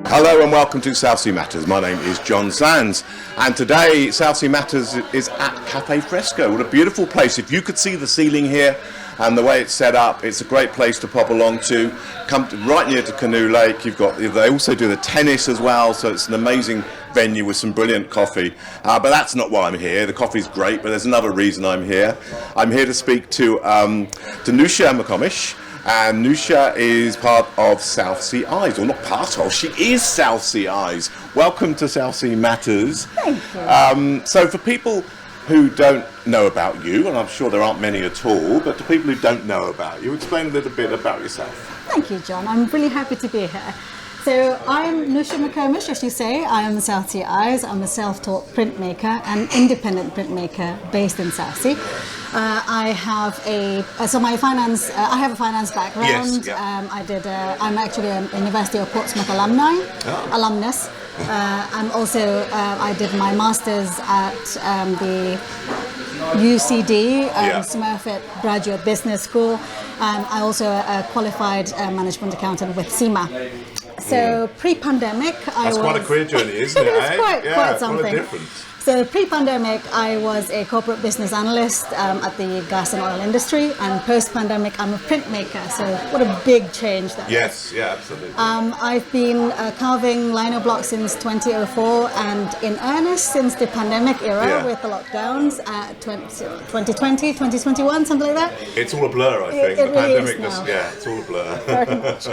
Hello and welcome to Southsea Matters. My name is John Sands, and today Southsea Matters is at Cafe Fresco. What a beautiful place. If you could see the ceiling here and the way it's set up, it's a great place to pop along to. Come to, right near to Canoe Lake. They also do the tennis as well, so it's an amazing venue with some brilliant coffee. But that's not why I'm here. The coffee's great, but there's another reason I'm here. I'm here to speak to Nusye McComish. And Nusye is part of SouthSeaEyes, or not part of, she is SouthSeaEyes. Welcome to Southsea Matters. Thank you. So for people who don't know about you, and I'm sure there aren't many at all, but to people who don't know about you, explain a little bit about yourself. Thank you, John. I'm really happy to be here. So I'm Nusye McComish, as you say. I am SouthSeaEyes. I'm a self-taught printmaker and independent printmaker based in Southsea. I have a finance background. Yes, yeah. I'm actually a University of Portsmouth alumnus. I did my master's at the UCD, Smurfit Graduate Business School. I also a qualified management accountant with CIMA. So pre-pandemic, That's quite a career journey, isn't it? It's quite something. What a difference. So pre-pandemic, I was a corporate business analyst at the gas and oil industry, and post-pandemic, I'm a printmaker. So what a big change that is. Yes, yeah, absolutely. I've been carving lino blocks since 2004, and in earnest since the pandemic era with the lockdowns, 2020, 2021, something like that. It's all a blur, I think. It the really pandemic is now. It's all a blur. Very much.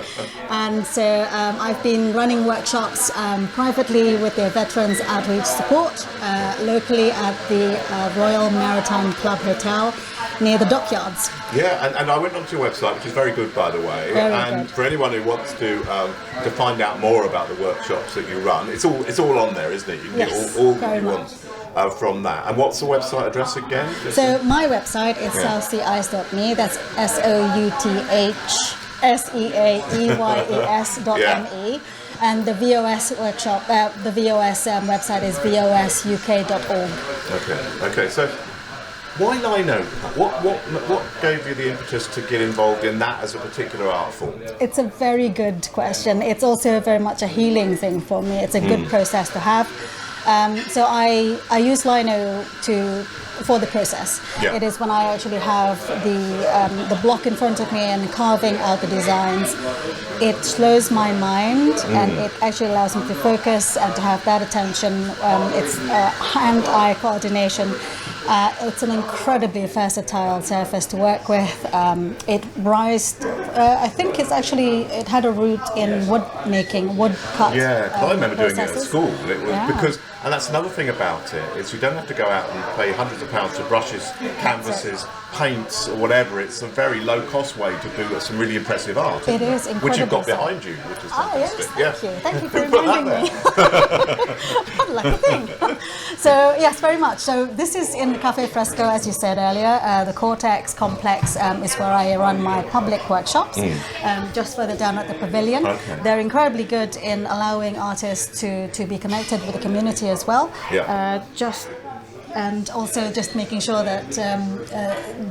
And so I've been running workshops privately with the Veterans Outreach Support, locally at the Royal Maritime Club Hotel near the dockyards. Yeah, and I went onto your website, which is very good, by the way. Very good. For anyone who wants to find out more about the workshops that you run, it's all on there, isn't it? You can get all that you want from that. And what's the website address again? So my website is SouthSeaEyes.me. That's SouthSeaEyes.me. And the VOS workshop, the VOS website is vosuk.org. Okay. So, why lino? What gave you the impetus to get involved in that as a particular art form? It's a very good question. It's also very much a healing thing for me. It's a good process to have. So I use lino for the process. Yeah. It is when I actually have the block in front of me and carving out the designs. It slows my mind and it actually allows me to focus and to have that attention. It's hand-eye coordination. It's an incredibly versatile surface to work with. I think it had a root in wood making, wood cut. Yeah, I remember doing it at processes. school. It was and that's another thing about it, is you don't have to go out and pay hundreds of pounds for brushes, canvases, paints or whatever. It's a very low cost way to do some really impressive art. It is incredible. Which you've got behind you, which is fantastic. Yes, thank you for reminding me. What a lucky thing. So yes, very much. So this is in Cafe Fresco, as you said earlier. The Cortex complex is where I run my public workshops, just further down at the pavilion. Okay. They're incredibly good in allowing artists to be connected with the community as well. And also just making sure that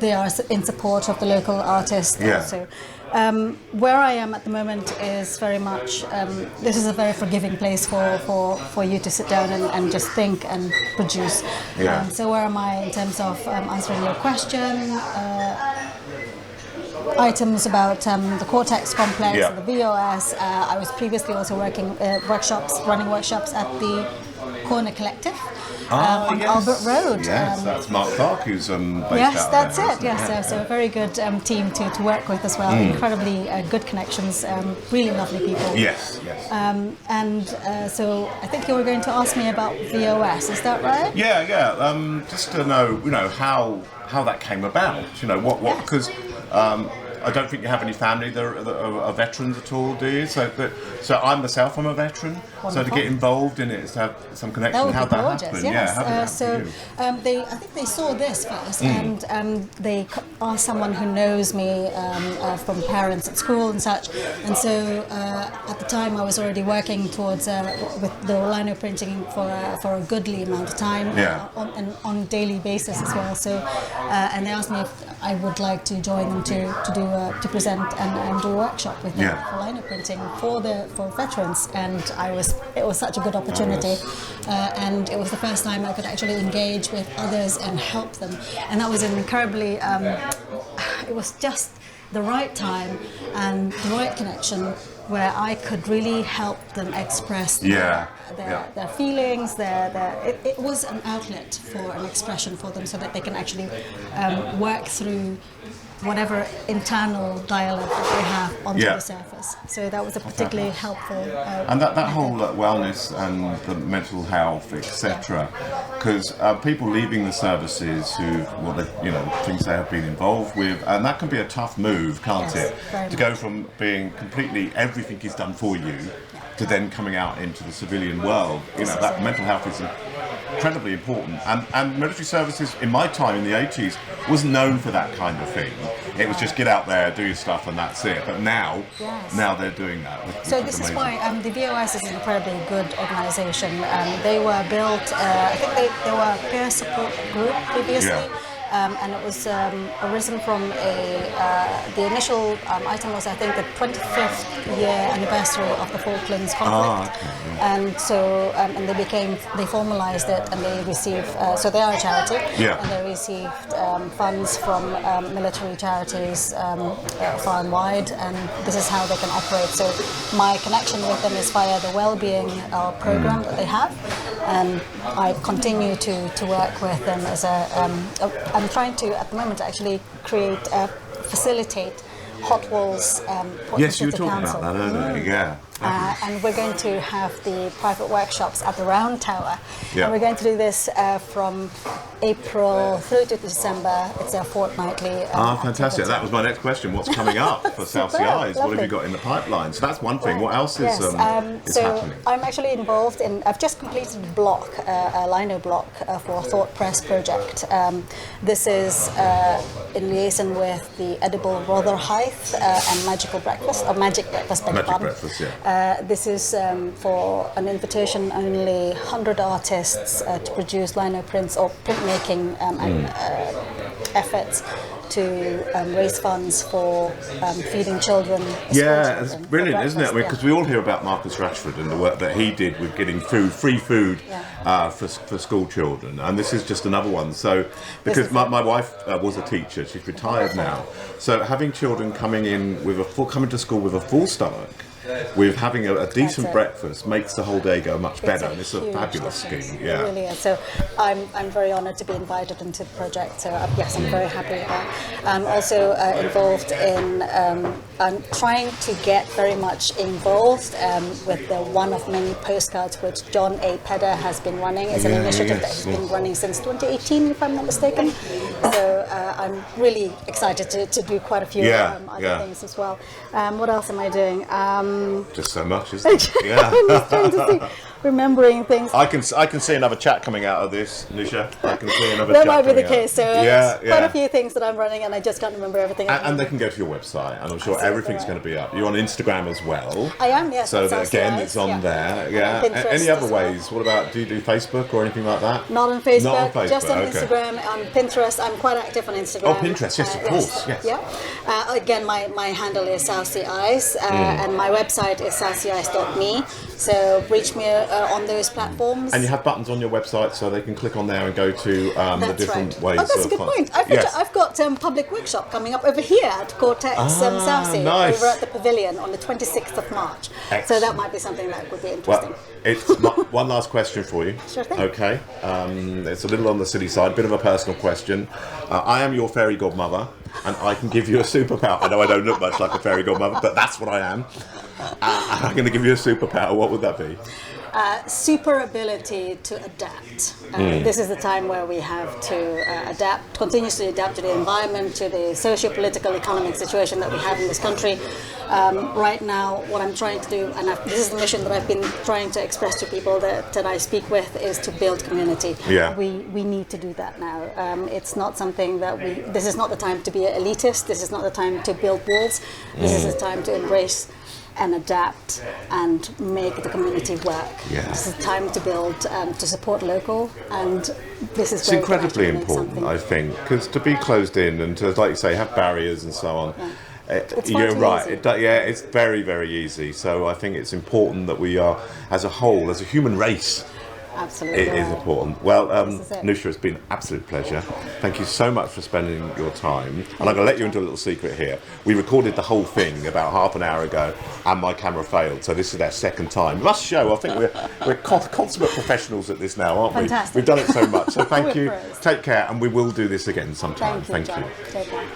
they are in support of the local artists. Yeah. So, where I am at the moment is very much, this is a very forgiving place for you to sit down and just think and produce. Yeah. So where am I in terms of answering your question? Items about the Cortex complex, the VOS. I was previously also running workshops at the Corner Collective on Albert Road. Yes, that's Mark Clark who's based yes, out that's there, it. Yes, so a very good team to work with as well. Incredibly good connections, really lovely people. Yes. So I think you were going to ask me about VOS. Is that right? Yeah. Just to know, how that came about. What because. I don't think you have any family that are veterans at all, do you? So I'm a veteran. Wonderful. So to get involved in it is to have some connection. That would How be that gorgeous, happened? yes. Yeah, how did that happen for you? I think they saw this first, and they asked someone who knows me from parents at school and such. And so at the time, I was already working towards with the lino printing for a goodly amount of time, on a daily basis as well. So and they asked me if I would like to join them to present and do a workshop with them for lino printing for veterans, and it was such a good opportunity, and it was the first time I could actually engage with others and help them, and that was an incredibly it was just the right time and the right connection where I could really help them express their feelings. It was an outlet for an expression for them, so that they can actually work through whatever internal dialogue that they have onto the surface. So that was a particularly helpful. And that whole wellness and the mental health, etc. Because people leaving the services things they have been involved with, and that can be a tough move, can't it? To go from being completely everything is done for you to then coming out into the civilian world. That mental health is incredibly important, and military services in my time in the 80s was known for that kind of thing. It was just get out there, do your stuff, and that's it. But now they're doing that. So this is why the VOS is an incredibly good organisation. They were built, I think they were a peer support group previously. And it was arisen from the initial item was, I think, the 25th year anniversary of the Falklands conflict. And so and they formalised it, and they received, so they are a charity, and they received funds from military charities far and wide, and this is how they can operate. So my connection with them is via the wellbeing program that they have, and I continue to work with them as I'm trying to, at the moment, actually facilitate hot walls. Yes, you were talking about that earlier, and we're going to have the private workshops at the Round Tower. And we're going to do this from April through to December. It's a fortnightly fantastic. activity. That was my next question. What's coming up for SouthSeaEyes? What have you got in the pipeline? So that's one thing. What else is happening? I'm actually involved in, I've just completed a lino block for a Thought Press project. This is in liaison with the Edible Rotherhithe and Magic Breakfast, this is for an invitation only 100 artists to produce lino prints or printmaking efforts to raise funds for feeding children. It's brilliant, isn't it? Because we all hear about Marcus Rashford and the work that he did with getting free food for school children, and this is just another one. So, because my wife was a teacher, she's retired now. So having children coming to school with a full stomach, with having a decent breakfast, makes the whole day go much better, and it's a fabulous scheme. It really is. So I'm very honoured to be invited into the project. So yes, I'm very happy with that. I'm also involved in. I'm trying to get very much involved with the one of many postcards which John A. Pedder has been running. It's an initiative that he's been running since 2018, if I'm not mistaken. So I'm really excited to do quite a few other things as well. What else am I doing? Just so much, isn't it? I'm just trying to see, remembering things. I can see another chat coming out of this, Nusye. I can see another that chat might be the coming case. So quite a few things that I'm running, and I just can't remember everything. And they can go to your website, and I'm sure everything's going to be up. You're on Instagram as well. I am, yes. So that, again, it's on there. Any other ways? What about, do you do Facebook or anything like that? Not on Facebook. Just on Instagram. On Pinterest. I'm quite active on Instagram. Oh, Pinterest, yes, of course. Yes. Again, my handle is SouthSeaEyes, and my website is SouthSeaEyes.me. So reach me on those platforms. And you have buttons on your website so they can click on there and go to the different ways. Oh, that's a good point. I've got public workshop coming up over here at Cortex Southsea, over at the Pavilion on the 26th of March. Excellent. So that might be something that would be interesting. Well, it's one last question for you. Sure thing. Okay. It's a little on the silly side, a bit of a personal question. I am your fairy godmother, and I can give you a superpower. I know I don't look much like a fairy godmother, but that's what I am. I'm going to give you a superpower. What would that be? Super ability to adapt. This is the time where we have to continuously adapt to the environment, to the socio-political, economic situation that we have in this country. Right now, what I'm trying to do, and this is the mission that I've been trying to express to people that I speak with, is to build community. We need to do that now. It's not something that this is not the time to be elitist. This is not the time to build walls. This is the time to embrace and adapt and make the community work. Yeah. This is time to build, to support local, and this is It's where we can incredibly actually make important, something. I think, because to be closed in and to, like you say, have barriers and so on. It's You're far too right. easy. It's very, very easy. So I think it's important that we are, as a whole, as a human race, Absolutely. it is right. important. Well, This is it. Nusye, it's been an absolute pleasure. Thank you so much for spending your time. And I'm going to let you into a little secret here. We recorded the whole thing about half an hour ago, and my camera failed. So this is our second time. It must show. I think we're consummate professionals at this now, aren't we? Fantastic. We've done it so much. So thank We're you. pros. Take care, and we will do this again sometime. Thank you, John. you. Take care.